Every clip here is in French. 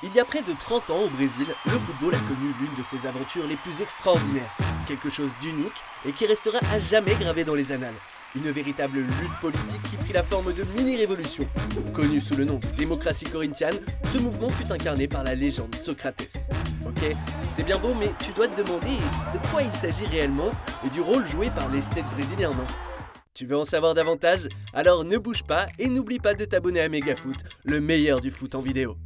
Il y a près de 30 ans au Brésil, le football a connu l'une de ses aventures les plus extraordinaires. Quelque chose d'unique et qui restera à jamais gravé dans les annales. Une véritable lutte politique qui prit la forme de mini-révolution. Connu sous le nom de démocratie corinthiane, ce mouvement fut incarné par la légende Socrates. Ok, c'est bien beau, mais tu dois te demander de quoi il s'agit réellement et du rôle joué par l'esthète brésilien, non? Tu veux en savoir davantage? Alors ne bouge pas et n'oublie pas de t'abonner à Megafoot, le meilleur du foot en vidéo.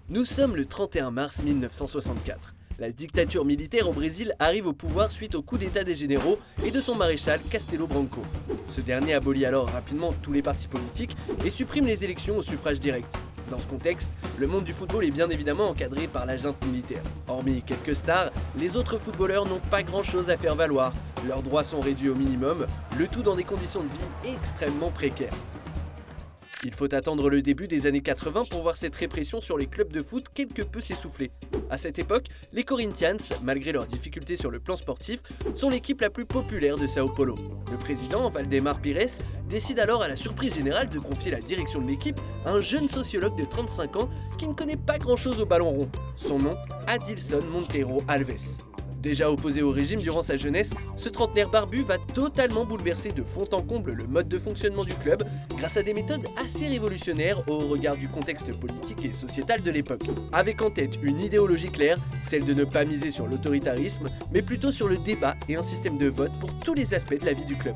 Nous sommes le 31 mars 1964. La dictature militaire au Brésil arrive au pouvoir suite au coup d'état des généraux et de son maréchal Castelo Branco. Ce dernier abolit alors rapidement tous les partis politiques et supprime les élections au suffrage direct. Dans ce contexte, le monde du football est bien évidemment encadré par la junte militaire. Hormis quelques stars, les autres footballeurs n'ont pas grand chose à faire valoir. Leurs droits sont réduits au minimum, le tout dans des conditions de vie extrêmement précaires. Il faut attendre le début des années 80 pour voir cette répression sur les clubs de foot quelque peu s'essouffler. À cette époque, les Corinthians, malgré leurs difficultés sur le plan sportif, sont l'équipe la plus populaire de Sao Paulo. Le président, Valdemar Pires, décide alors à la surprise générale de confier la direction de l'équipe à un jeune sociologue de 35 ans qui ne connaît pas grand-chose au ballon rond. Son nom, Adilson Monteiro Alves. Déjà opposé au régime durant sa jeunesse, ce trentenaire barbu va totalement bouleverser de fond en comble le mode de fonctionnement du club grâce à des méthodes assez révolutionnaires au regard du contexte politique et sociétal de l'époque. Avec en tête une idéologie claire, celle de ne pas miser sur l'autoritarisme, mais plutôt sur le débat et un système de vote pour tous les aspects de la vie du club.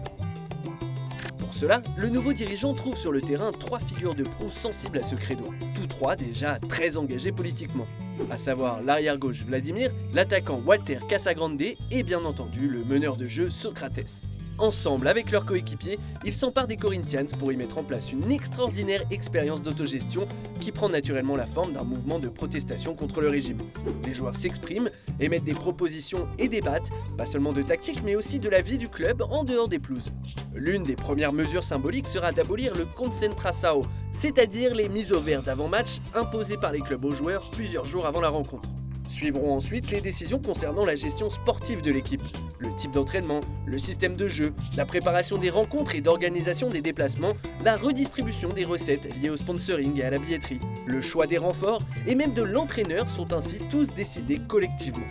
Pour cela, le nouveau dirigeant trouve sur le terrain trois figures de proue sensibles à ce credo, tous trois déjà très engagés politiquement, à savoir l'arrière-gauche Vladimir, l'attaquant Walter Casagrande et bien entendu le meneur de jeu Socrates. Ensemble, avec leurs coéquipiers, ils s'emparent des Corinthians pour y mettre en place une extraordinaire expérience d'autogestion qui prend naturellement la forme d'un mouvement de protestation contre le régime. Les joueurs s'expriment, émettent des propositions et débattent, pas seulement de tactique mais aussi de la vie du club en dehors des pelouses. L'une des premières mesures symboliques sera d'abolir le concentração, c'est-à-dire les mises au vert d'avant-match imposées par les clubs aux joueurs plusieurs jours avant la rencontre. Suivront ensuite les décisions concernant la gestion sportive de l'équipe, le type d'entraînement, le système de jeu, la préparation des rencontres et d'organisation des déplacements, la redistribution des recettes liées au sponsoring et à la billetterie, le choix des renforts et même de l'entraîneur sont ainsi tous décidés collectivement.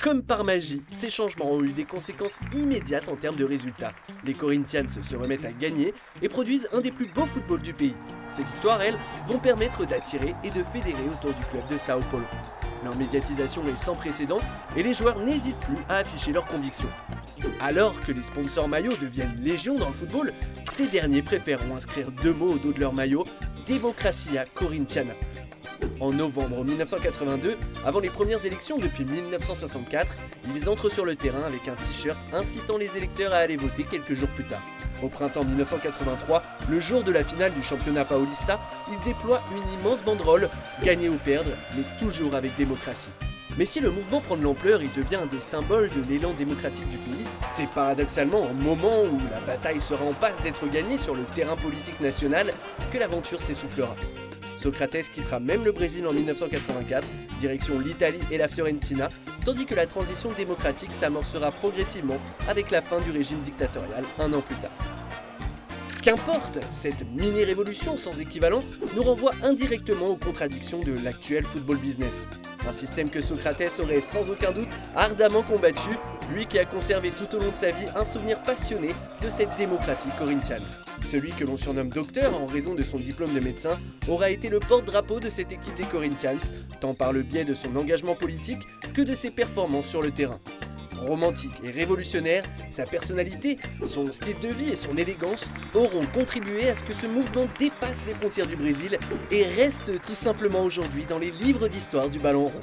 Comme par magie, ces changements ont eu des conséquences immédiates en termes de résultats. Les Corinthians se remettent à gagner et produisent un des plus beaux footballs du pays. Ces victoires, elles, vont permettre d'attirer et de fédérer autour du club de Sao Paulo. Leur médiatisation est sans précédent et les joueurs n'hésitent plus à afficher leurs convictions. Alors que les sponsors maillots deviennent légion dans le football, ces derniers préféreront inscrire deux mots au dos de leur maillot, Democracia Corinthiana. En novembre 1982, avant les premières élections depuis 1964, ils entrent sur le terrain avec un t-shirt incitant les électeurs à aller voter quelques jours plus tard. Au printemps 1983, le jour de la finale du championnat paulista, ils déploient une immense banderole, gagner ou perdre, mais toujours avec démocratie. Mais si le mouvement prend de l'ampleur et devient un des symboles de l'élan démocratique du pays, c'est paradoxalement au moment où la bataille sera en passe d'être gagnée sur le terrain politique national que l'aventure s'essoufflera. Socrates quittera même le Brésil en 1984, direction l'Italie et la Fiorentina, tandis que la transition démocratique s'amorcera progressivement avec la fin du régime dictatorial un an plus tard. Qu'importe, cette mini-révolution sans équivalent nous renvoie indirectement aux contradictions de l'actuel football business. Un système que Socrates aurait sans aucun doute ardemment combattu, lui qui a conservé tout au long de sa vie un souvenir passionné de cette démocratie corinthiane. Celui que l'on surnomme docteur en raison de son diplôme de médecin aura été le porte-drapeau de cette équipe des Corinthians, tant par le biais de son engagement politique que de ses performances sur le terrain. Romantique et révolutionnaire, sa personnalité, son style de vie et son élégance auront contribué à ce que ce mouvement dépasse les frontières du Brésil et reste tout simplement aujourd'hui dans les livres d'histoire du ballon rond.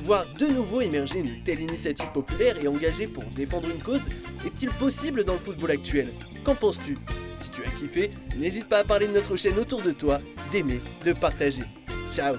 Voir de nouveau émerger une telle initiative populaire et engagée pour défendre une cause est-il possible dans le football actuel? Qu'en penses-tu? Si tu as kiffé, n'hésite pas à parler de notre chaîne autour de toi, d'aimer, de partager. Ciao!